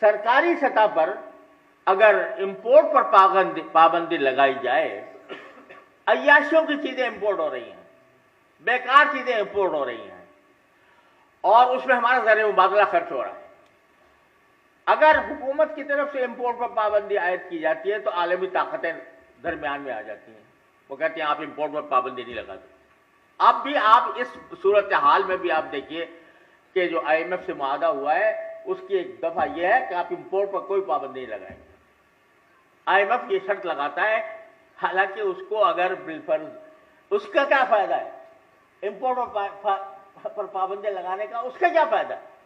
سرکاری سطح پر اگر امپورٹ پر پابندی لگائی جائے، عیاشیوں کی چیزیں امپورٹ ہو رہی ہیں، بیکار چیزیں امپورٹ ہو رہی ہیں، اور اس میں ہمارا زر مبادلہ خرچ ہو رہا ہے۔ اگر حکومت کی طرف سے امپورٹ پر پابندی عائد کی جاتی ہے تو عالمی طاقتیں درمیان میں آ جاتی ہیں، وہ کہتے ہیں آپ امپورٹ پر پابندی نہیں لگاتے۔ اب بھی آپ اس صورتحال میں بھی آپ دیکھیے کہ جو آئی ایم ایف سے معاہدہ ہوا ہے اس کی ایک دفعہ یہ ہے کہ آپ امپورٹ پر کوئی پابندی نہیں لگائیں گے۔ آئی ایم ایف یہ شرط لگاتا ہے، حالانکہ اس کو اگر بالفرض اس کا کیا فائدہ ہے امپورٹ پر پابندی لگانے کا، اس کا کیا فائدہ ہے؟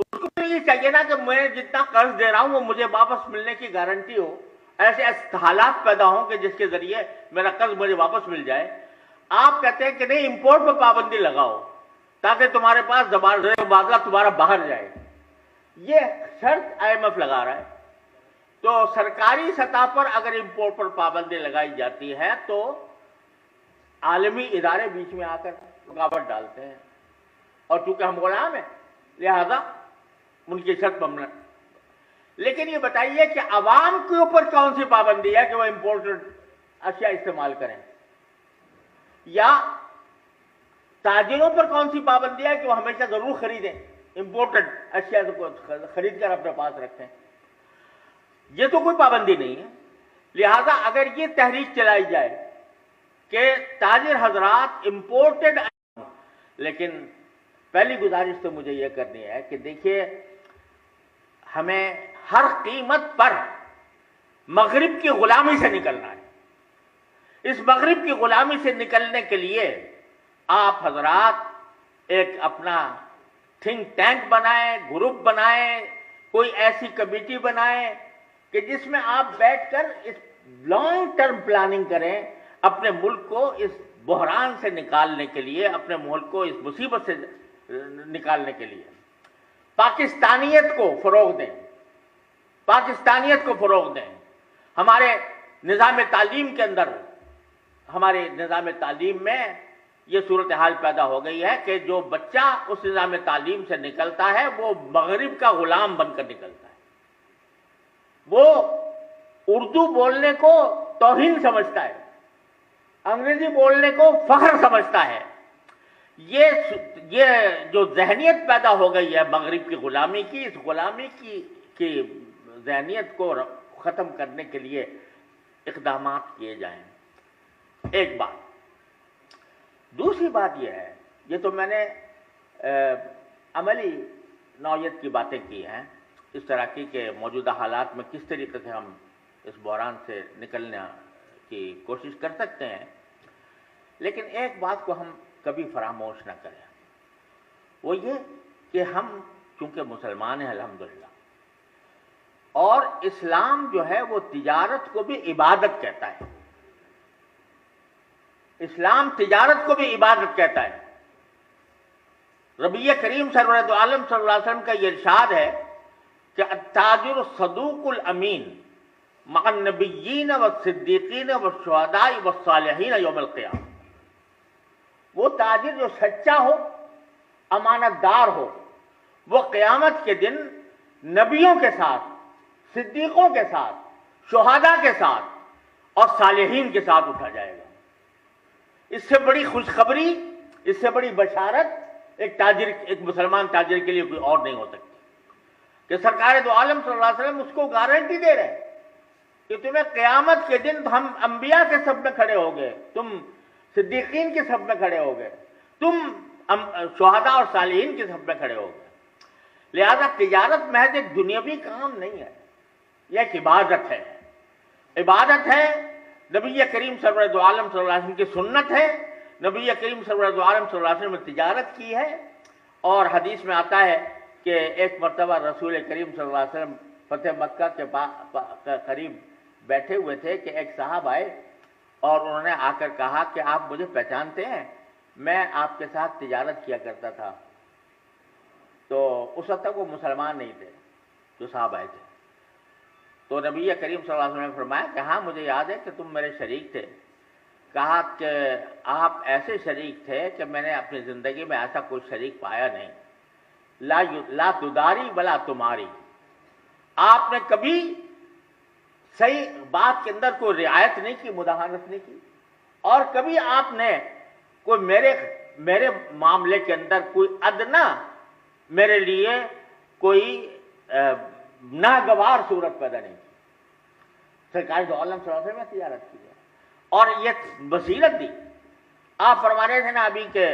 اس کو یہ چاہیے نا کہ میں جتنا قرض دے رہا ہوں وہ مجھے واپس ملنے کی گارنٹی ہو، ایسے حالات پیدا ہوں کہ جس کے ذریعے میرا قرض مجھے واپس مل جائے۔ آپ کہتے ہیں کہ نہیں امپورٹ پر پابندی لگاؤ تاکہ تمہارے پاس زر مبادلہ تمہارا باہر جائے، یہ شرط آئی ایم ایف لگا رہا ہے۔ تو سرکاری سطح پر اگر امپورٹ پر پابندی لگائی جاتی ہے تو عالمی ادارے بیچ میں آ کر رکاوٹ ڈالتے ہیں، اور چونکہ ہم غلام ہیں لہذا ان کی شرط ممنوع۔ لیکن یہ بتائیے کہ عوام کے اوپر کون سی پابندی ہے کہ وہ امپورٹڈ اشیاء استعمال کریں، یا تاجروں پر کون سی پابندی ہے کہ وہ ہمیشہ ضرور خریدیں، امپورٹڈ اشیاء کو خرید کر اپنے پاس رکھیں؟ یہ تو کوئی پابندی نہیں ہے۔ لہذا اگر یہ تحریک چلائی جائے کہ تاجر حضرات امپورٹڈ، لیکن پہلی گزارش تو مجھے یہ کرنی ہے کہ دیکھیے ہمیں ہر قیمت پر مغرب کی غلامی سے نکلنا ہے۔ اس مغرب کی غلامی سے نکلنے کے لیے آپ حضرات ایک اپنا تھنک ٹینک بنائیں، گروپ بنائیں، کوئی ایسی کمیٹی بنائیں کہ جس میں آپ بیٹھ کر اس لانگ ٹرم پلاننگ کریں، اپنے ملک کو اس بحران سے نکالنے کے لیے، اپنے ملک کو اس مصیبت سے نکالنے کے لیے پاکستانیت کو فروغ دیں، پاکستانیت کو فروغ دیں۔ ہمارے نظام تعلیم کے اندر، ہمارے نظام تعلیم میں یہ صورتحال پیدا ہو گئی ہے کہ جو بچہ اس نظام تعلیم سے نکلتا ہے وہ مغرب کا غلام بن کر نکلتا ہے، وہ اردو بولنے کو توہین سمجھتا ہے، انگریزی بولنے کو فخر سمجھتا ہے۔ یہ جو ذہنیت پیدا ہو گئی ہے مغرب کی غلامی کی، اس غلامی کی ذہنیت کو ختم کرنے کے لیے اقدامات کیے جائیں۔ ایک بات۔ دوسری بات یہ ہے، یہ تو میں نے عملی نوعیت کی باتیں کی ہیں، اس طرح کی کہ موجودہ حالات میں کس طریقے سے ہم اس بحران سے نکلنے کی کوشش کر سکتے ہیں، لیکن ایک بات کو ہم کبھی فراموش نہ کریں، وہ یہ کہ ہم چونکہ مسلمان ہیں الحمدللہ، اور اسلام جو ہے وہ تجارت کو بھی عبادت کہتا ہے، اسلام تجارت کو بھی عبادت کہتا ہے۔ نبی کریم سرور دو عالم صلی اللہ علیہ وسلم کا یہ ارشاد ہے کہ التاجر الصدوق الامین مع النبیین والصدیقین والشہداء والصالحین یوم القیامہ۔ وہ تاجر جو سچا ہو، امانت دار ہو، وہ قیامت کے دن نبیوں کے ساتھ، صدیقوں کے ساتھ، شہداء کے ساتھ اور صالحین کے ساتھ اٹھا جائے گا۔ اس سے بڑی خوشخبری، اس سے بڑی بشارت ایک مسلمان تاجر کے لیے کوئی اور نہیں ہو سکتی کہ سرکار دو عالم صلی اللہ علیہ وسلم اس کو گارنٹی دے رہے ہیں کہ تمہیں قیامت کے دن ہم انبیاء کے صف میں کھڑے ہو گئے، تم صدیقین کے صف میں کھڑے ہو گئے، تم شہداء اور صالحین کے صف میں کھڑے ہو گئے۔ لہذا تجارت محض ایک دنیاوی کام نہیں ہے، یہ ایک عبادت ہے، عبادت ہے۔ نبی کریم سرور دو عالم صلی اللہ علیہ وسلم کی سنت ہے، نبی کریم سرور دو عالم صلی اللہ علیہ وسلم نے تجارت کی ہے، اور حدیث میں آتا ہے کہ ایک مرتبہ رسول کریم صلی اللہ علیہ وسلم فتح مکہ کے قریب بیٹھے ہوئے تھے کہ ایک صاحب آئے اور انہوں نے آ کر کہا کہ آپ مجھے پہچانتے ہیں، میں آپ کے ساتھ تجارت کیا کرتا تھا۔ تو اس وقت تک وہ مسلمان نہیں تھے جو صاحب آئے تھے، تو نبی کریم صلی اللہ علیہ وسلم نے فرمایا کہ ہاں مجھے یاد ہے کہ تم میرے شریک تھے۔ کہا کہ آپ ایسے شریک تھے کہ میں نے اپنی زندگی میں ایسا کوئی شریک پایا نہیں، لا تداری ولا تماری، آپ نے کبھی صحیح بات کے اندر کوئی رعایت نہیں کی، مداہنت نہیں کی، اور کبھی آپ نے کوئی میرے معاملے کے اندر کوئی ادنا میرے لیے کوئی ناگوار صورت پیدا نہیں کی۔ سرکار دو عالم صلی اللہ علیہ وسلم نے تجارت کی ہے اور یہ بصیرت دی۔ آپ فرما رہے تھے نا ابھی کہ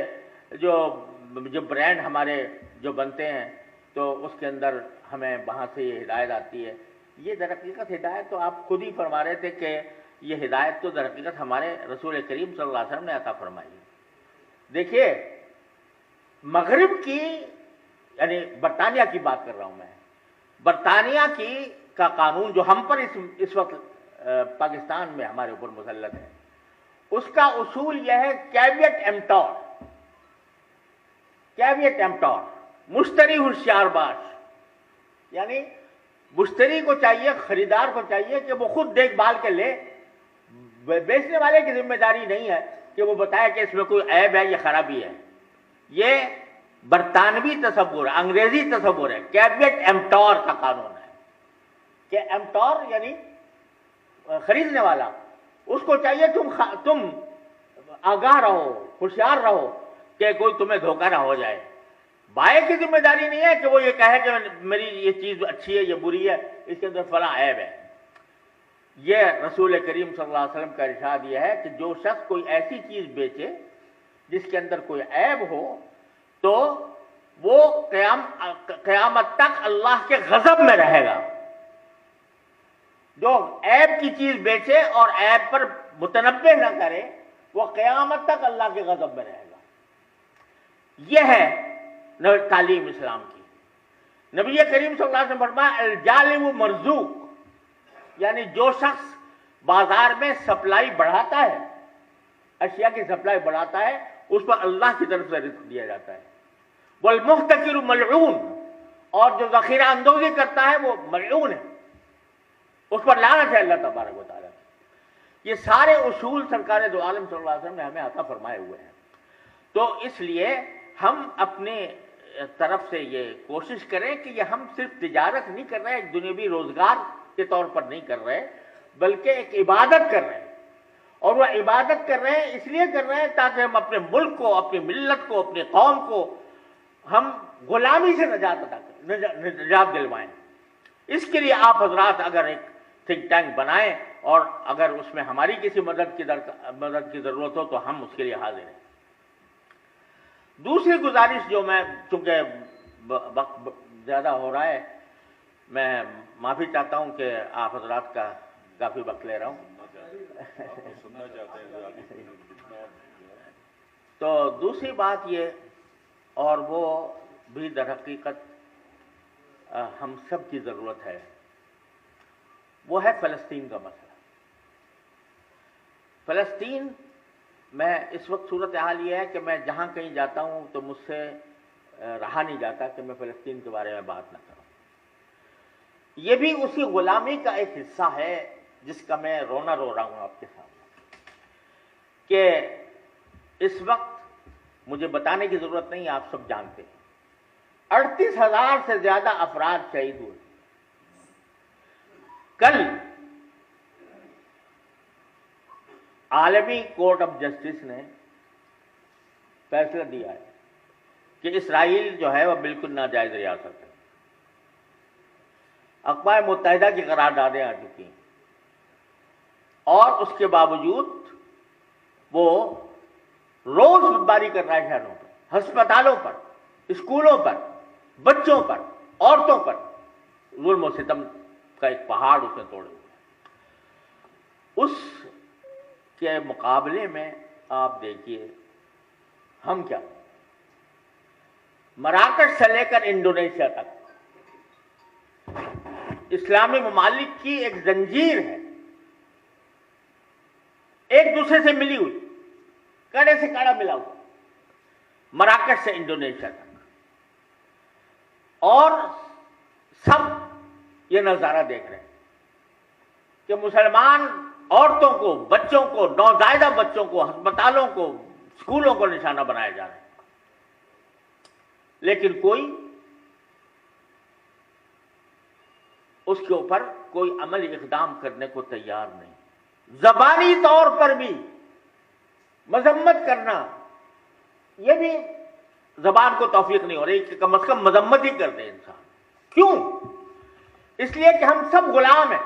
جو برانڈ ہمارے جو بنتے ہیں تو اس کے اندر ہمیں وہاں سے یہ ہدایت آتی ہے۔ یہ در حقیقت ہدایت تو آپ خود ہی فرما رہے تھے کہ یہ ہدایت تو در حقیقت ہمارے رسول کریم صلی اللہ علیہ وسلم نے عطا فرمائی ہے۔ دیکھیے مغرب کی، یعنی برطانیہ کی بات کر رہا ہوں میں، برطانیہ کا قانون جو ہم پر اس وقت پاکستان میں ہمارے اوپر مسلط ہے، اس کا اصول یہ ہے کیویٹ امپٹور، کیویٹ امپٹور، مشتری ہوشیار باش، یعنی مشتری کو چاہیے، خریدار کو چاہیے کہ وہ خود دیکھ بھال کے لے، بیچنے والے کی ذمہ داری نہیں ہے کہ وہ بتائے کہ اس میں کوئی عیب ہے یا خرابی ہے۔ یہ برطانوی تصور ہے، انگریزی تصور ہے، کیویٹ امپٹور کا قانون ہے کہ امپٹور یعنی خریدنے والا، اس کو چاہیے تم آگاہ رہو، ہوشیار رہو کہ کوئی تمہیں دھوکہ نہ ہو جائے۔ بائیں کی ذمہ داری نہیں ہے کہ وہ یہ کہے کہ میری یہ چیز اچھی ہے یہ بری ہے، اس کے اندر فلاں عیب ہے۔ یہ رسول کریم صلی اللہ علیہ وسلم کا ارشاد یہ ہے کہ جو شخص کوئی ایسی چیز بیچے جس کے اندر کوئی عیب ہو تو وہ قیامت تک اللہ کے غضب میں رہے گا۔ جو عیب کی چیز بیچے اور عیب پر متنبہ نہ کرے وہ قیامت تک اللہ کے غضب میں رہے گا۔ یہ ہے تعلیم اسلام کی۔ نبی کریم صلی اللہ علیہ وسلم فرمایا الجالب مرزوق، یعنی جو شخص بازار میں سپلائی بڑھاتا ہے، اشیاء کی سپلائی بڑھاتا ہے، اس پر اللہ کی طرف سے رزق دیا جاتا ہے۔ والمحتکر ملعون، اور جو ذخیرہ اندوزی کرتا ہے وہ ملعون ہے، اس پر لعنت ہے اللہ تبارک و تعالیٰ۔ یہ سارے اصول سرکار دو عالم صلی اللہ علیہ وسلم نے ہمیں عطا فرمائے ہوئے ہیں۔ تو اس لیے ہم اپنے طرف سے یہ کوشش کریں کہ یہ ہم صرف تجارت نہیں کر رہے، ایک دنیاوی روزگار کے طور پر نہیں کر رہے، بلکہ ایک عبادت کر رہے ہیں۔ اور وہ عبادت کر رہے ہیں اس لیے کر رہے ہیں تاکہ ہم اپنے ملک کو، اپنی ملت کو، اپنی قوم کو ہم غلامی سے نجات دلوائیں۔ اس کے لیے آپ حضرات اگر ایک تھنک ٹینک بنائیں اور اگر اس میں ہماری کسی مدد کی ضرورت ہو تو ہم اس کے لیے حاضر ہیں۔ دوسری گزارش جو میں، چونکہ وقت زیادہ ہو رہا ہے، میں معافی چاہتا ہوں کہ آپ حضرات کا کافی وقت لے رہا ہوں۔ تو دوسری بات یہ، اور وہ بھی در حقیقت ہم سب کی ضرورت ہے، وہ ہے فلسطین کا مسئلہ۔ فلسطین میں اس وقت صورتحال یہ ہے کہ میں جہاں کہیں جاتا ہوں تو مجھ سے رہا نہیں جاتا کہ میں فلسطین کے بارے میں بات نہ کروں۔ یہ بھی اسی غلامی کا ایک حصہ ہے جس کا میں رونا رو رہا ہوں آپ کے سامنے، کہ اس وقت مجھے بتانے کی ضرورت نہیں، آپ سب جانتے ہیں 38,000 سے زیادہ افراد شہید ہوئے۔ کل عالمی کورٹ آف جسٹس نے فیصلہ دیا ہے کہ اسرائیل جو ہے وہ بالکل ناجائز ریاست ہے۔ اقوام متحدہ کی قراردادیں آ چکی ہیں اور اس کے باوجود وہ روز بمباری کر رہا ہے شہروں پر، ہسپتالوں پر، اسکولوں پر، بچوں پر، عورتوں پر ظلم و ستم کا ایک پہاڑ اس نے توڑے ہوئے۔ اس کے مقابلے میں آپ دیکھیے ہم کیا، مراکش سے لے کر انڈونیشیا تک اسلامی ممالک کی ایک زنجیر ہے، ایک دوسرے سے ملی ہوئی، کڑے سے کڑا ملا ہوا، مراکش سے انڈونیشیا تک، اور سب یہ نظارہ دیکھ رہے ہیں کہ مسلمان عورتوں کو، بچوں کو، نوزائیدہ بچوں کو، ہسپتالوں کو، اسکولوں کو نشانہ بنایا جا رہا ہے، لیکن کوئی اس کے اوپر کوئی عمل اقدام کرنے کو تیار نہیں. زبانی طور پر بھی مذمت کرنا، یہ بھی زبان کو توفیق نہیں ہو رہی کہ کم از کم مذمت ہی کر دے انسان. کیوں؟ اس لیے کہ ہم سب غلام ہیں.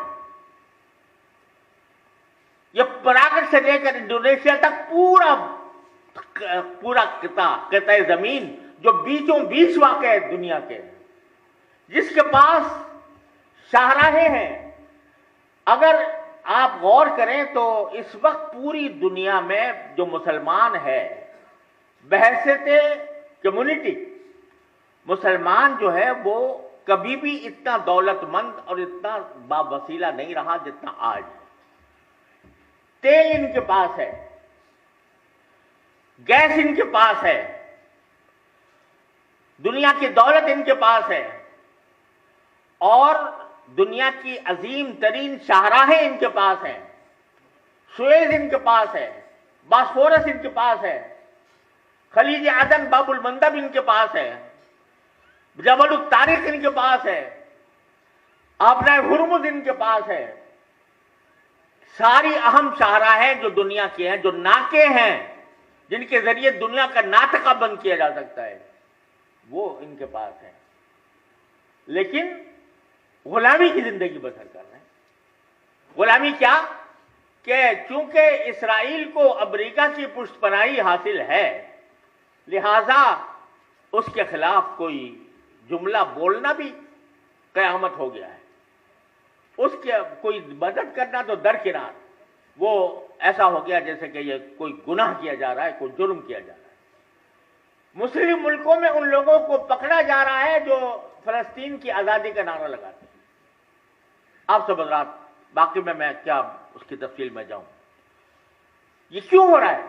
یہ پراگٹ سے لے کر انڈونیشیا تک پورا قطع زمین جو بیچوں بیچ واقع ہے دنیا کے، جس کے پاس شاہراہیں ہیں، اگر آپ غور کریں تو اس وقت پوری دنیا میں جو مسلمان ہے بحیثیت کمیونٹی، مسلمان جو ہے وہ کبھی بھی اتنا دولت مند اور اتنا باوسیلہ نہیں رہا جتنا آج ہے. تیل ان کے پاس ہے، گیس ان کے پاس ہے، دنیا کی دولت ان کے پاس ہے، اور دنیا کی عظیم ترین شاہراہیں ان کے پاس ہیں. سویز ان کے پاس ہے، باسفورس ان کے پاس ہے، خلیج عدن باب المندب ان کے پاس ہے، جبل الطارق ان کے پاس ہے، آبنائے ہرمز ان کے پاس ہے. ساری اہم شاہراہیں جو دنیا کی ہیں، جو ناکے ہیں جن کے ذریعے دنیا کا ناطقہ بند کیا جا سکتا ہے، وہ ان کے پاس ہے. لیکن غلامی کی زندگی بسر کر رہے ہیں. غلامی کیا کہ چونکہ اسرائیل کو امریکہ کی پشت پناہی حاصل ہے، لہذا اس کے خلاف کوئی جملہ بولنا بھی قیامت ہو گیا ہے. اس کے کوئی مدد کرنا تو درکنار، وہ ایسا ہو گیا جیسے کہ یہ کوئی گناہ کیا جا رہا ہے، کوئی جرم کیا جا رہا ہے. مسلم ملکوں میں ان لوگوں کو پکڑا جا رہا ہے جو فلسطین کی آزادی کا نعرہ لگاتے ہیں. آپ سب حضرات، باقی میں کیا اس کی تفصیل میں جاؤں. یہ کیوں ہو رہا ہے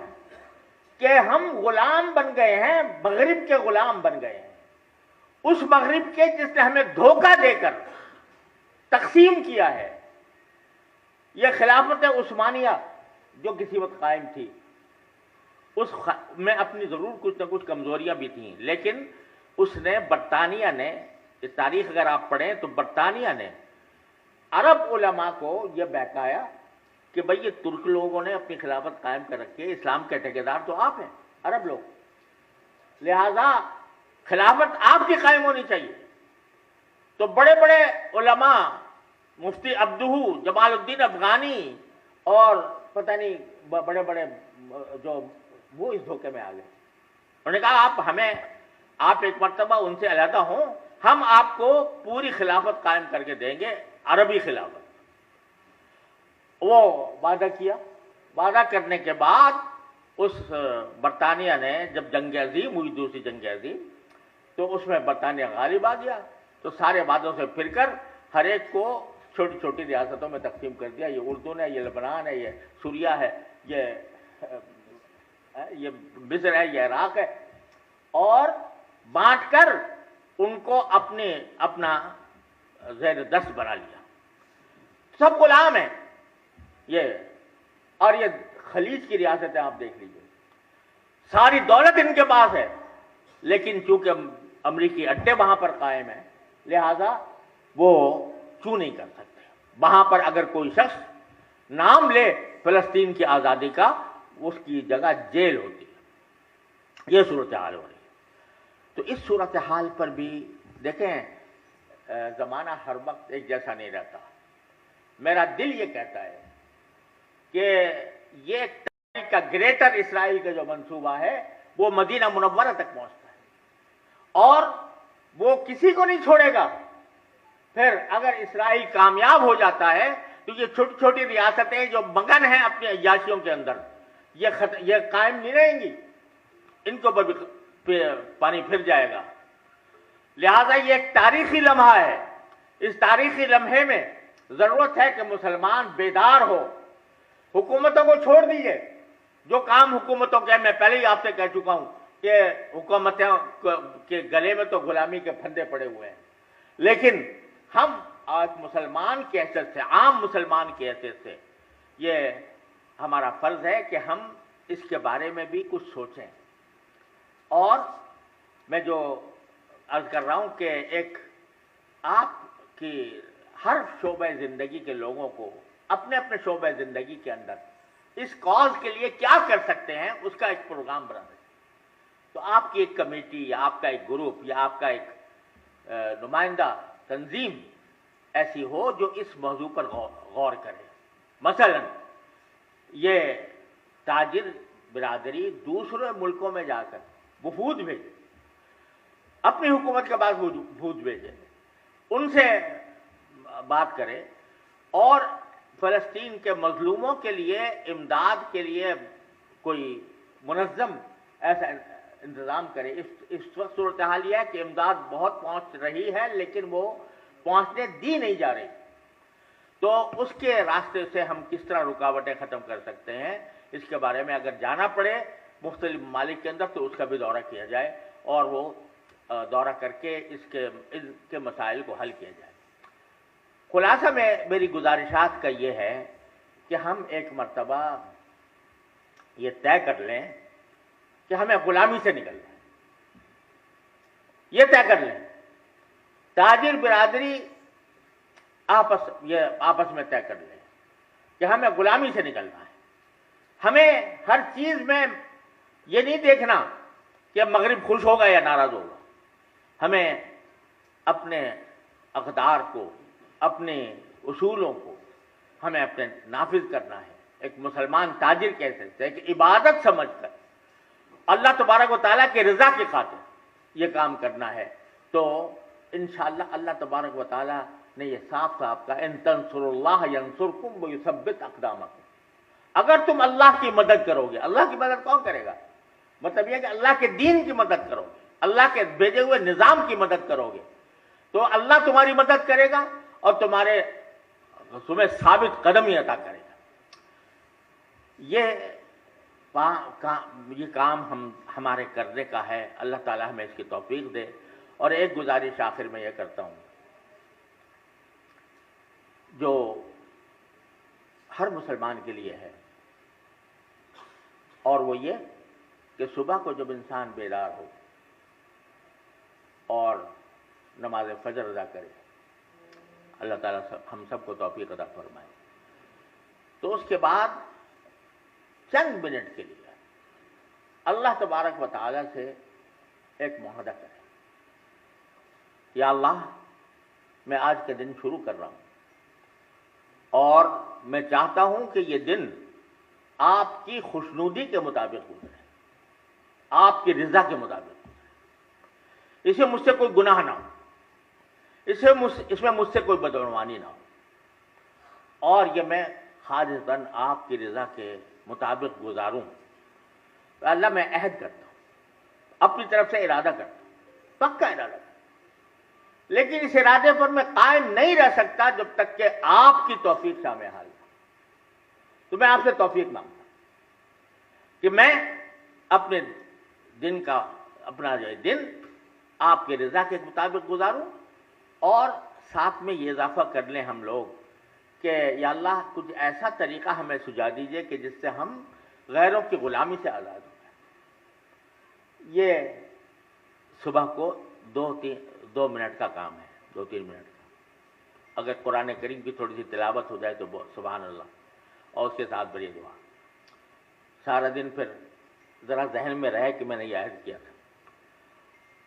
کہ ہم غلام بن گئے ہیں، مغرب کے غلام بن گئے ہیں. اس مغرب کے جس نے ہمیں دھوکہ دے کر تقسیم کیا ہے. یہ خلافت عثمانیہ جو کسی وقت قائم تھی، اس میں اپنی ضرور کچھ نہ کچھ کمزوریاں بھی تھیں، لیکن اس نے برطانیہ نے، اس تاریخ اگر آپ پڑھیں تو برطانیہ نے عرب علماء کو یہ بہکایا کہ بھئی یہ ترک لوگوں نے اپنی خلافت قائم کر رکھی ہے، اسلام کے ٹھیکیدار تو آپ ہیں عرب لوگ، لہذا خلافت آپ کی قائم ہونی چاہیے. تو بڑے بڑے علماء، مفتی عبدہ، جمال الدین افغانی اور پتہ نہیں بڑے بڑے جو، وہ اس دھوکے میں آ گئے. انہوں نے کہا آپ ایک مرتبہ ان سے علیحدہ ہوں، ہم آپ کو پوری خلافت قائم کر کے دیں گے، عربی خلافت. وہ وعدہ کیا. وعدہ کرنے کے بعد اس برطانیہ نے جب جنگ عظیم ہوئی، دوسری جنگ عظیم، تو اس میں برطانیہ غالب آ گیا. تو سارے وعدوں سے پھر کر ہر ایک کو چھوٹی چھوٹی ریاستوں میں تقسیم کر دیا. یہ اردن ہے، یہ لبنان ہے، یہ سوریہ ہے، یہ مصر ہے، یہ عراق ہے، اور بانٹ کر ان کو اپنا زیر دست بنا لیا. سب غلام ہیں یہ. اور یہ خلیج کی ریاستیں آپ دیکھ لیجیے، ساری دولت ان کے پاس ہے، لیکن چونکہ امریکی اڈے وہاں پر قائم ہیں، لہذا وہ کیوں نہیں کر سکتے. وہاں پر اگر کوئی شخص نام لے فلسطین کی آزادی کا، اس کی جگہ جیل ہوتی ہے. یہ صورتحال ہو رہی ہے. تو اس صورتحال پر بھی دیکھیں، زمانہ ہر وقت ایک جیسا نہیں رہتا. میرا دل یہ کہتا ہے کہ یہ تاریخ کا گریٹر اسرائیل کا جو منصوبہ ہے وہ مدینہ منورہ تک پہنچتا ہے، اور وہ کسی کو نہیں چھوڑے گا. پھر اگر اسرائیل کامیاب ہو جاتا ہے تو یہ چھوٹی چھوٹی ریاستیں جو مگن ہیں اپنی عیاشیوں کے اندر، یہ قائم نہیں رہیں گی، ان کو پانی پھر جائے گا. لہذا یہ ایک تاریخی لمحہ ہے. اس تاریخی لمحے میں ضرورت ہے کہ مسلمان بیدار ہو. حکومتوں کو چھوڑ دیجئے، جو کام حکومتوں کے، میں پہلے ہی آپ سے کہہ چکا ہوں کہ حکومتوں کے گلے میں تو غلامی کے پھندے پڑے ہوئے ہیں. لیکن ہم آج مسلمان کی حیثیت سے، عام مسلمان کی حیثیت سے، یہ ہمارا فرض ہے کہ ہم اس کے بارے میں بھی کچھ سوچیں. اور میں جو عرض کر رہا ہوں کہ ایک آپ کی ہر شعبۂ زندگی کے لوگوں کو اپنے اپنے شعبۂ زندگی کے اندر اس کاز کے لیے کیا کر سکتے ہیں اس کا ایک پروگرام بنا دیں. تو آپ کی ایک کمیٹی یا آپ کا ایک گروپ یا آپ کا ایک نمائندہ تنظیم ایسی ہو جو اس موضوع پر غور کرے. مثلا یہ تاجر برادری دوسرے ملکوں میں جا کر وفود بھیجے, اپنی حکومت کے بعد وفود بھیجے, ان سے بات کرے اور فلسطین کے مظلوموں کے لیے امداد کے لیے کوئی منظم ایسا انتظام کرے. اس وقت صورتحال یہ ہے کہ امداد بہت پہنچ رہی ہے لیکن وہ پہنچنے دی نہیں جا رہی. تو اس کے راستے سے ہم کس طرح رکاوٹیں ختم کر سکتے ہیں, اس کے بارے میں اگر جانا پڑے مختلف ممالک کے اندر تو اس کا بھی دورہ کیا جائے اور وہ دورہ کر کے اس کے مسائل کو حل کیا جائے. خلاصہ میں میری گزارشات کا یہ ہے کہ ہم ایک مرتبہ یہ طے کر لیں کہ ہمیں غلامی سے نکلنا ہے. یہ طے کر لیں, تاجر برادری آپس میں طے کر لیں کہ ہمیں غلامی سے نکلنا ہے. ہمیں ہر چیز میں یہ نہیں دیکھنا کہ مغرب خوش ہوگا یا ناراض ہوگا. ہمیں اپنے اقدار کو, اپنے اصولوں کو ہمیں اپنے نافذ کرنا ہے. ایک مسلمان تاجر کہہ سکتے ہیں کہ عبادت سمجھ کر اللہ تبارک و تعالیٰ کے رضا کی خاطر یہ کام کرنا ہے. تو انشاءاللہ اللہ تبارک و تعالیٰ نے یہ صاف صاف کہا ان تنصروا اللہ ینصرکم ویثبت اقدامکم. اگر تم اللہ کی مدد کرو گے, اللہ کی مدد کون کرے گا؟ مطلب یہ کہ اللہ کے دین کی مدد کرو گے, اللہ کے بھیجے ہوئے نظام کی مدد کرو گے تو اللہ تمہاری مدد کرے گا اور تمہیں ثابت قدمی عطا کرے گا. یہ کام ہمارے کرنے کا ہے. اللہ تعالیٰ ہمیں اس کی توفیق دے. اور ایک گزارش آخر میں یہ کرتا ہوں جو ہر مسلمان کے لیے ہے, اور وہ یہ کہ صبح کو جب انسان بیدار ہو اور نماز فجر ادا کرے, اللہ تعالیٰ ہم سب کو توفیق عطا فرمائے, تو اس کے بعد چند منٹ کے لیے اللہ تبارک و تعالیٰ سے ایک معاہدہ کرے, یا اللہ میں آج کا دن شروع کر رہا ہوں اور میں چاہتا ہوں کہ یہ دن آپ کی خوشنودی کے مطابق گزرے, آپ کی رضا کے مطابق گزرے. اسے مجھ سے کوئی گناہ نہ ہو, اس میں مجھ سے کوئی بدعنوانی نہ ہو, اور یہ میں خالصاً آپ کی رضا کے مطابق گزاروں. تو اللہ میں عہد کرتا ہوں, اپنی طرف سے ارادہ کرتا ہوں, پکا ارادہ کرتا ہوں, لیکن اس ارادے پر میں قائم نہیں رہ سکتا جب تک کہ آپ کی توفیق شامل حال ہے. تو میں آپ سے توفیق مانگتا ہوں کہ میں اپنے دن کا اپنا جو دن آپ کے رضا کے مطابق گزاروں, اور ساتھ میں یہ اضافہ کر لیں ہم لوگ کہ یا اللہ کچھ ایسا طریقہ ہمیں سجھا دیجئے کہ جس سے ہم غیروں کی غلامی سے آزاد ہو جائیں. یہ صبح کو 2 منٹ کا کام ہے, 2-3 منٹ کا. اگر قرآن کریم کی تھوڑی سی تلاوت ہو جائے تو سبحان اللہ, اور اس کے ساتھ بڑی دعا. سارا دن پھر ذرا ذہن میں رہے کہ میں نے یہ عہد کیا تھا,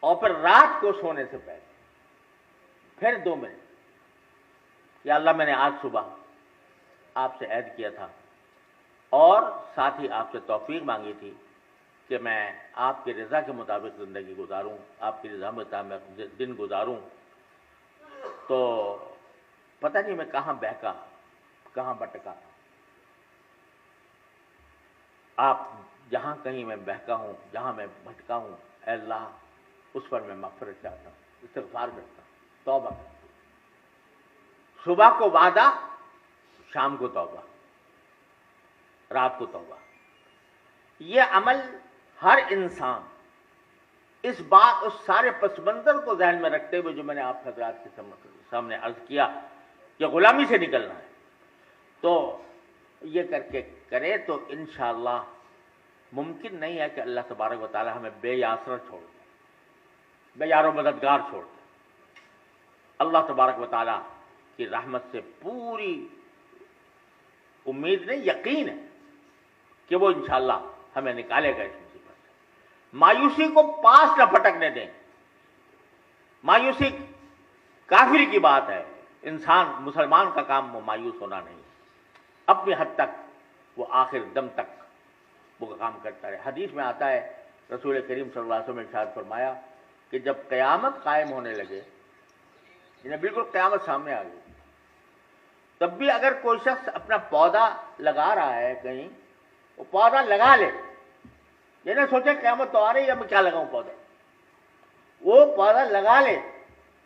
اور پھر رات کو سونے سے پہلے پھر 2 منٹ, یا اللہ میں نے آج صبح آپ سے عہد کیا تھا اور ساتھ ہی آپ سے توفیق مانگی تھی کہ میں آپ کی رضا کے مطابق زندگی گزاروں, آپ کی رضا کے مطابق دن گزاروں. تو پتہ نہیں میں کہاں بہکا, کہاں بٹکا. آپ جہاں کہیں میں بہکا ہوں, جہاں میں بھٹکا ہوں, اے اللہ اس پر میں مغفرت چاہتا ہوں, استغفار کرتا ہوں, توبہ کرتا ہوں. صبح کو وعدہ, شام کو توبہ, رات کو توبہ. یہ عمل ہر انسان اس سارے پس منظر کو ذہن میں رکھتے ہوئے جو میں نے آپ حضرات کے سامنے عرض کیا کہ غلامی سے نکلنا ہے, تو یہ کر کے کرے تو انشاءاللہ ممکن نہیں ہے کہ اللہ تبارک و تعالی ہمیں بے یاسر چھوڑ دے, بے یار و مددگار چھوڑ دے. اللہ تبارک و تعالی کی رحمت سے پوری امید نہیں، یقین ہے کہ وہ انشاءاللہ ہمیں نکالے گا اس مصیبت سے۔ مایوسی کو پاس نہ پھٹکنے دیں۔ مایوسی کافر کی بات ہے، انسان مسلمان کا کام وہ مایوس ہونا نہیں، اپنی حد تک وہ آخر دم تک وہ کام کرتا رہے۔ حدیث میں آتا ہے، رسول کریم صلی اللہ علیہ وسلم نے ارشاد فرمایا کہ جب قیامت قائم ہونے لگے، یعنی بالکل قیامت سامنے آ گئی، تب بھی اگر کوئی شخص اپنا پودا لگا رہا ہے کہیں، وہ پودا لگا لے، یہ نہ سوچے قیامت تو آ رہی ہے میں کیا لگاؤں پودا، وہ پودا لگا لے۔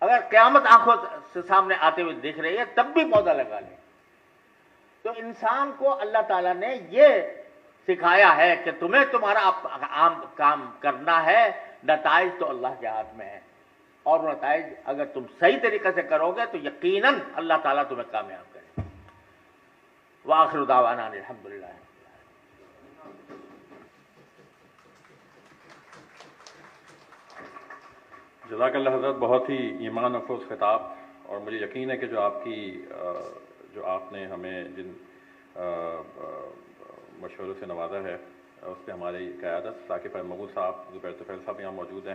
اگر قیامت آنکھوں سے سامنے آتے ہوئے دیکھ رہی ہے تب بھی پودا لگا لے۔ تو انسان کو اللہ تعالیٰ نے یہ سکھایا ہے کہ تمہیں تمہارا عام کام کرنا ہے، نتائج تو اللہ کے ہاتھ میں ہے، اور نتائج اگر تم صحیح طریقے سے کرو گے تو یقیناً اللہ تعالیٰ تمہیں کامیاب کرے گا۔ وآخر دعوانا الحمدللہ۔ جزاک اللہ حضرت، بہت ہی ایمان افروز خطاب، اور مجھے یقین ہے کہ جو آپ نے ہمیں جن مشوروں سے نوازا ہے اس پہ ہماری قیادت ثاقب احمد مغول صاحب، زبیر طفیل صاحب یہاں موجود ہیں،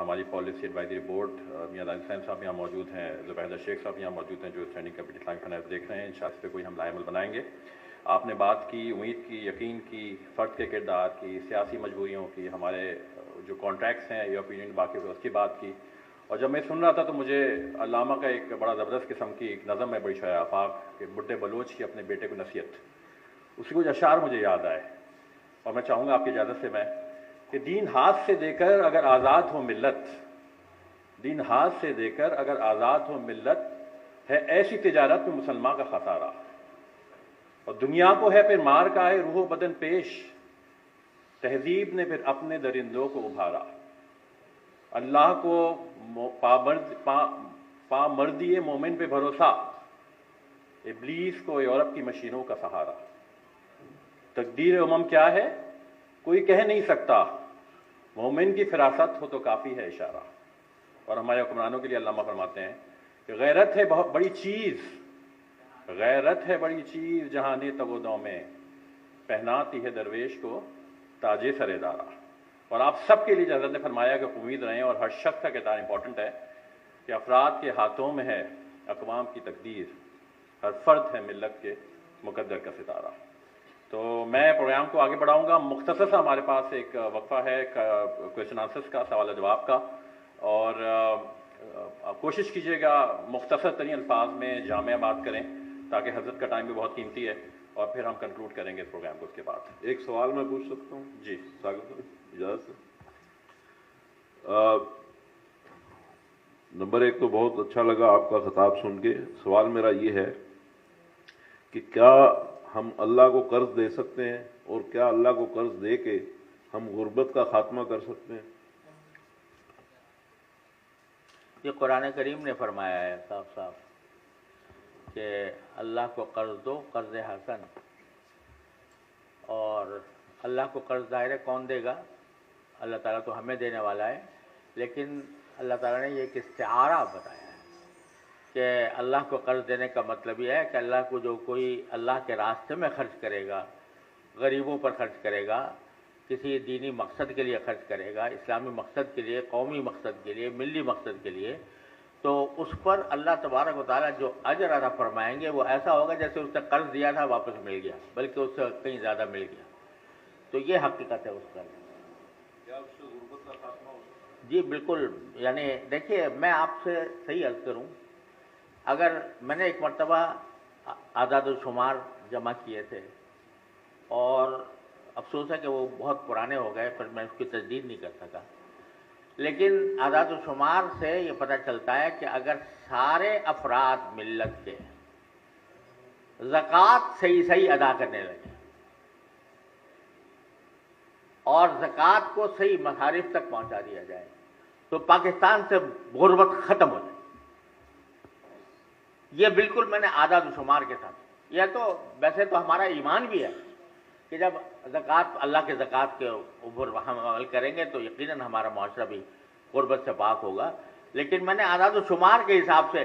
ہماری پالیسی ایڈوائزری بورڈ میاں دانش حسین صاحب یہاں موجود ہیں، زبیر شیخ صاحب یہاں موجود ہیں جو اسٹینڈنگ کمیٹی اسلامی فنائض دیکھ رہے ہیں، انشاءاللہ اس پہ کوئی ہم لائے عمل بنائیں گے۔ آپ نے بات کی امید کی، یقین کی، فرد کے کردار کی، سیاسی مجبوریوں کی، ہمارے جو کانٹریکٹس ہیں یورپین باقی اس کی بات کی، اور جب میں سن رہا تھا تو مجھے علامہ کا ایک بڑا زبردست قسم کی ایک نظم ہے بڑی شائع آفاق کہ بڈھے بلوچ کی اپنے بیٹے کو نصیحت، اس کے کچھ اشعار مجھے یاد آئے، اور میں چاہوں گا آپ کی اجازت سے میں کہ دین ہاتھ سے دے کر اگر آزاد ہو ملت، دین ہاتھ سے دے کر اگر آزاد ہو ملت، ہے ایسی تجارت میں مسلمان کا خسارہ، اور دنیا کو ہے پھر مار کا ہے روح و بدن پیش، تہذیب نے پھر اپنے درندوں کو ابھارا، اللہ کو پامردی مومن پہ بھروسہ، ابلیس کو یورپ کی مشینوں کا سہارا، تقدیر امم کیا ہے کوئی کہہ نہیں سکتا، مومن کی فراست ہو تو کافی ہے اشارہ۔ اور ہمارے حکمرانوں کے لیے علامہ فرماتے ہیں کہ غیرت ہے بہت بڑی چیز، غیرت ہے بڑی چیز جہاں تگودوں میں، پہناتی ہے درویش کو تاج سر دارا۔ اور آپ سب کے لیے حضرت نے فرمایا کہ امید رہیں، اور ہر شخص کا کردار امپورٹنٹ ہے کہ افراد کے ہاتھوں میں ہے اقوام کی تقدیر، ہر فرد ہے ملت کے مقدر کا ستارہ۔ تو میں پروگرام کو آگے بڑھاؤں گا، مختصر سا ہمارے پاس ایک وقفہ ہے کویشچن آنسرس کا، سوال و جواب کا، اور کوشش کیجیے گا مختصر ترین الفاظ میں جامع بات کریں تاکہ حضرت کا ٹائم بھی بہت قیمتی ہے، اور پھر ہم کنکلوڈ کریں گے اس پروگرام کو اس کے بعد۔ ایک سوال میں پوچھ سکتا ہوں؟ جی اجازت سے۔ نمبر ایک تو بہت اچھا لگا آپ کا خطاب سن کے، سوال میرا یہ ہے کہ کیا ہم اللہ کو قرض دے سکتے ہیں، اور کیا اللہ کو قرض دے کے ہم غربت کا خاتمہ کر سکتے ہیں؟ یہ قرآن کریم نے فرمایا ہے صاف صاف کہ اللہ کو قرض دو، قرض حسن، اور اللہ کو قرض ظاہر کون دے گا؟ اللہ تعالیٰ تو ہمیں دینے والا ہے، لیکن اللہ تعالیٰ نے یہ ایک استعارہ بتایا ہے کہ اللہ کو قرض دینے کا مطلب یہ ہے کہ اللہ کو جو کوئی اللہ کے راستے میں خرچ کرے گا، غریبوں پر خرچ کرے گا، کسی دینی مقصد کے لیے خرچ کرے گا، اسلامی مقصد کے لیے، قومی مقصد کے لیے، ملی مقصد کے لیے، تو اس پر اللہ تبارک و تعالیٰ جو اجر عطا فرمائیں گے وہ ایسا ہوگا جیسے اس نے قرض دیا تھا واپس مل گیا، بلکہ اس سے کہیں زیادہ مل گیا۔ تو یہ حقیقت ہے اس کا۔ کیا اس سے غربت کا خاتمہ ہو سکتا ہے؟ جی بالکل، یعنی دیکھیے میں آپ سے صحیح عرض کروں، اگر میں نے ایک مرتبہ اعداد و شمار جمع کیے تھے، اور افسوس ہے کہ وہ بہت پرانے ہو گئے، پھر میں اس کی تجدید نہیں کر سکا، لیکن اعداد و شمار سے یہ پتہ چلتا ہے کہ اگر سارے افراد ملت کے زکوٰۃ صحیح ادا کرنے لگے اور زکوٰۃ کو صحیح مصارف تک پہنچا دیا جائے تو پاکستان سے غربت ختم ہو جائے۔ یہ بالکل میں نے اعداد و شمار کے ساتھ، یہ تو ویسے تو ہمارا ایمان بھی ہے کہ جب زکوٰۃ، اللہ کے زکوٰۃ کے اوپر ہم عمل کریں گے تو یقیناً ہمارا معاشرہ بھی غربت سے پاک ہوگا، لیکن میں نے اعداد و شمار کے حساب سے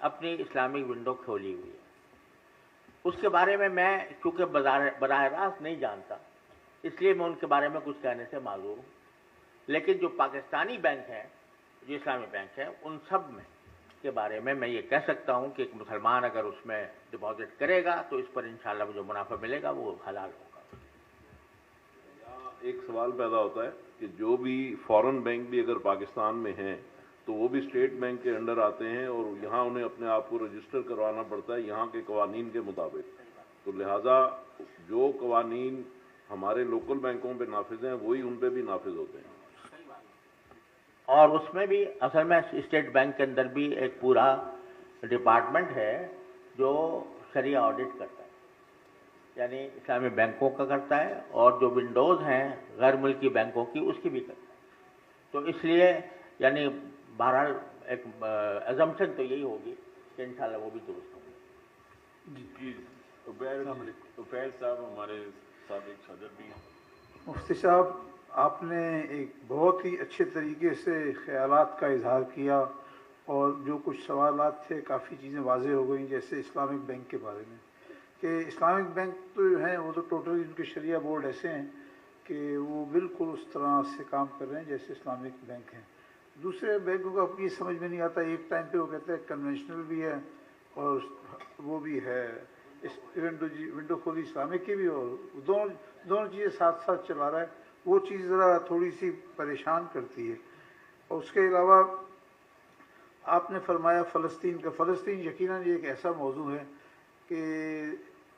اپنی اسلامک ونڈو کھولی ہوئی ہے. اس کے بارے میں چونکہ براہ راست نہیں جانتا، اس لیے میں ان کے بارے میں کچھ کہنے سے معذور ہوں. لیکن جو پاکستانی بینک ہیں، جو اسلامی بینک ہیں، ان سب میں کے بارے میں یہ کہہ سکتا ہوں کہ ایک مسلمان اگر اس میں ڈپازٹ کرے گا تو اس پر انشاءاللہ جو منافع ملے گا وہ حلال ہوگا. ایک سوال پیدا ہوتا ہے کہ جو بھی فورن بینک بھی اگر پاکستان میں ہیں تو وہ بھی اسٹیٹ بینک کے انڈر آتے ہیں اور یہاں انہیں اپنے آپ کو رجسٹر کروانا پڑتا ہے یہاں کے قوانین کے مطابق. تو لہٰذا جو قوانین ہمارے لوکل بینکوں پہ نافذ ہیں وہی ان پہ بھی نافذ ہوتے ہیں. اور اس میں بھی اصل میں اسٹیٹ بینک کے اندر بھی ایک پورا ڈپارٹمنٹ ہے جو شرعیہ آڈٹ کرتا ہے، یعنی اسلامی بینکوں کا کرتا ہے، اور جو ونڈوز ہیں غیر ملکی بینکوں کی اس کی بھی کرتا ہے. تو اس لیے یعنی بہرحال ایک ایزمپشن تو یہی ہوگی کہ انشاءاللہ وہ بھی درست ہوگی. جی عبید صاحب ہمارے سابق صدر بھی ہیں. مفتی صاحب، آپ نے ایک بہت ہی اچھے طریقے سے خیالات کا اظہار کیا اور جو کچھ سوالات تھے کافی چیزیں واضح ہو گئیں، جیسے اسلامک بینک کے بارے میں کہ اسلامک بینک تو جو ہیں وہ تو ٹوٹلی ان کے شریعہ بورڈ ایسے ہیں کہ وہ بالکل اس طرح سے کام کر رہے ہیں جیسے اسلامک بینک ہیں. دوسرے بینکوں کا اب یہ سمجھ میں نہیں آتا، ایک ٹائم پہ وہ کہتے ہیں کنونشنل بھی ہے اور وہ بھی ہے ونڈو کھولی اسلامک کی بھی، اور دونوں چیزیں ساتھ ساتھ چلا رہا ہے. وہ چیز ذرا تھوڑی سی پریشان کرتی ہے. اور اس کے علاوہ آپ نے فرمایا فلسطین یقیناً یہ ایک ایسا موضوع ہے کہ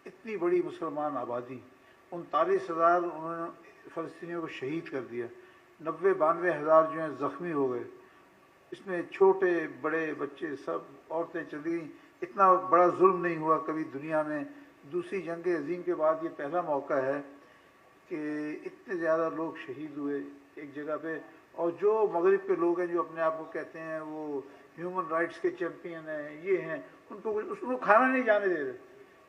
اتنی بڑی مسلمان آبادی، 39,000 انہوں نے فلسطینیوں کو شہید کر دیا، 92,000 جو ہیں زخمی ہو گئے، اس میں چھوٹے بڑے بچے سب عورتیں چلی گئیں. اتنا بڑا ظلم نہیں ہوا کبھی دنیا میں. دوسری جنگ عظیم کے بعد یہ پہلا موقع ہے کہ اتنے زیادہ لوگ شہید ہوئے ایک جگہ پہ. اور جو مغرب کے لوگ ہیں جو اپنے آپ کو کہتے ہیں وہ ہیومن رائٹس کے چیمپئن ہیں، یہ ہیں، ان کو اس کو کھانا نہیں جانے دے رہے.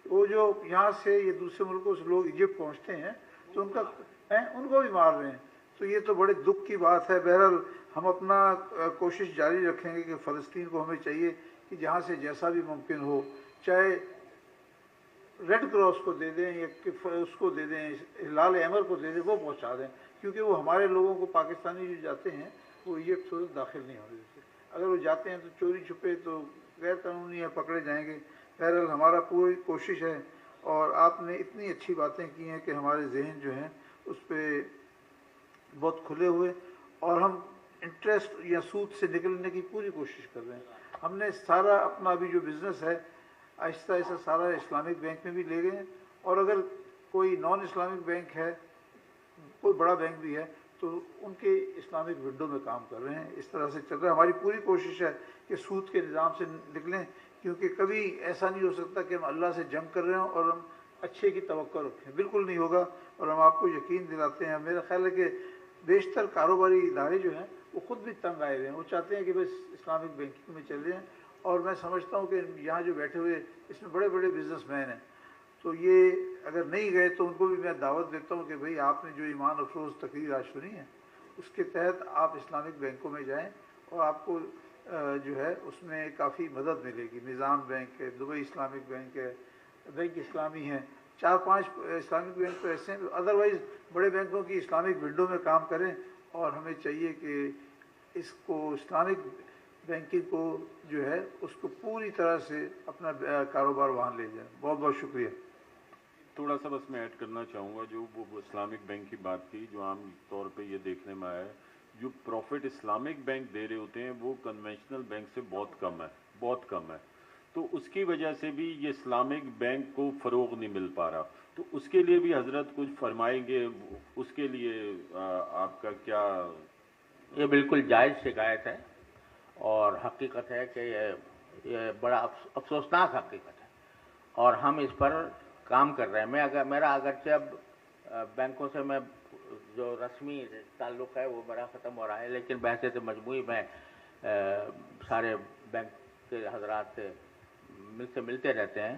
وہ جو یہاں سے یہ دوسرے ملکوں سے لوگ ایجپٹ پہنچتے ہیں تو ان کو بھی مار رہے ہیں. تو یہ تو بڑے دکھ کی بات ہے. بہرحال ہم اپنا کوشش جاری رکھیں گے کہ فلسطین کو ہمیں چاہیے کہ جہاں سے جیسا بھی ممکن ہو، چاہے ریڈ کراس کو دے دیں یا اس کو دے دیں، ہلال احمر کو دے دیں، وہ پہنچا دیں، کیونکہ وہ ہمارے لوگوں کو پاکستانی جو جاتے ہیں وہ ایجپٹ سے داخل نہیں ہونے دیتے. اگر وہ جاتے ہیں تو چوری چھپے تو غیر قانونی ہے، پکڑے جائیں گے. بہرحال ہمارا پوری کوشش ہے، اور آپ نے اتنی اچھی باتیں کی ہیں کہ ہمارے ذہن جو ہیں اس پہ بہت کھلے ہوئے، اور ہم انٹرسٹ یا سود سے نکلنے کی پوری کوشش کر رہے ہیں. ہم نے سارا اپنا ابھی جو بزنس ہے آہستہ آہستہ سارا اسلامک بینک میں بھی لے گئے ہیں، اور اگر کوئی نان اسلامک بینک ہے، کوئی بڑا بینک بھی ہے، تو ان کے اسلامک ونڈو میں کام کر رہے ہیں. اس طرح سے چل رہا ہے. ہماری پوری کوشش ہے کہ سود کے نظام سے نکلیں، کیونکہ کبھی ایسا نہیں ہو سکتا کہ ہم اللہ سے جنگ کر رہے ہوں اور ہم اچھے کی توقع رکھیں. بالکل نہیں ہوگا. اور ہم آپ کو یقین دلاتے ہیں، میرا خیال ہے کہ بیشتر کاروباری ادارے جو ہیں وہ خود بھی تنگ آئے ہوئے ہیں. وہ چاہتے ہیں کہ بس اسلامک بینکنگ میں چل رہے ہیں. اور میں سمجھتا ہوں کہ یہاں جو بیٹھے ہوئے اس میں بڑے بڑے بزنس مین ہیں، تو یہ اگر نہیں گئے تو ان کو بھی میں دعوت دیتا ہوں کہ بھئی آپ نے جو ایمان افروز تقریر آج سنی ہے اس کے تحت آپ اسلامک بینکوں میں جائیں، اور آپ کو جو ہے اس میں کافی مدد ملے گی. نظام بینک ہے، دبئی اسلامک بینک ہے، بینک اسلامی ہیں، 4-5 اسلامک بینک تو ایسے ہیں. ادروائز بڑے بینکوں کی اسلامک ونڈو میں کام کریں، اور ہمیں چاہیے کہ اس کو اسلامک بینکنگ کو جو ہے اس کو پوری طرح سے اپنا کاروبار وہاں لے جائیں. بہت بہت شکریہ. تھوڑا سا بس میں ایڈ کرنا چاہوں گا، جو وہ اسلامک بینک کی بات کی، جو عام طور پہ یہ دیکھنے میں آیا ہے جو پروفٹ اسلامک بینک دے رہے ہوتے ہیں وہ کنونشنل بینک سے بہت کم ہے. تو اس کی وجہ سے بھی یہ اسلامک بینک کو فروغ نہیں مل پا رہا. تو اس کے لیے بھی حضرت کچھ فرمائیں گے؟ اس کے لیے آپ کا کیا؟ یہ بالکل جائز شکایت ہے، اور حقیقت ہے کہ یہ بڑا افسوسناک حقیقت ہے، اور ہم اس پر کام کر رہے ہیں. میرا اگرچہ اب بینکوں سے میں جو رسمی تعلق ہے وہ میرا ختم ہو رہا ہے، لیکن بحثیت مجموعی میں سارے بینک کے حضرات سے ملتے رہتے ہیں.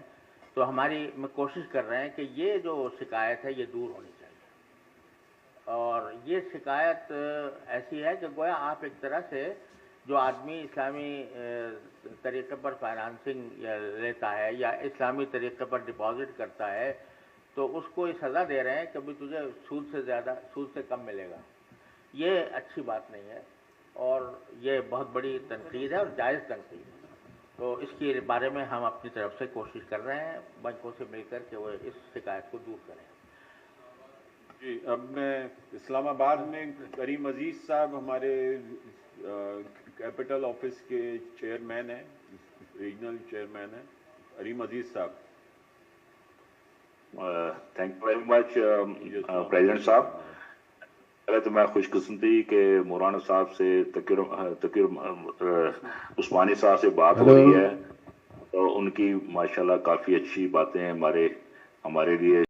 تو ہماری میں کوشش کر رہے ہیں کہ یہ جو شکایت ہے یہ دور ہونی چاہیے. اور یہ شکایت ایسی ہے کہ گویا آپ ایک طرح سے جو آدمی اسلامی طریقے پر فائنانسنگ لیتا ہے یا اسلامی طریقے پر ڈپازٹ کرتا ہے تو اس کو یہ سزا دے رہے ہیں کہ بھی تجھے سود سے زیادہ، سود سے کم ملے گا. یہ اچھی بات نہیں ہے اور یہ بہت بڑی تنقید ہے اور جائز تنقید ہے. تو اس کے بارے میں ہم اپنی طرف سے کوشش کر رہے ہیں بینکوں سے مل کر کہ وہ اس شکایت کو دور کریں. جی اب میں اسلام آباد میں کریم عزیز صاحب ہمارے کیپٹل آفس کے چیئرمین ہیں، ریجنل چیئرمین ہیں، کریم عزیز صاحب. Thank you very much president صاحب. پہلے تو میں خوش قسمتی کہ مولانا صاحب سے تقیر عثمانی صاحب سے بات ہو رہی ہے تو ان کی ماشاءاللہ کافی اچھی باتیں ہمارے لیے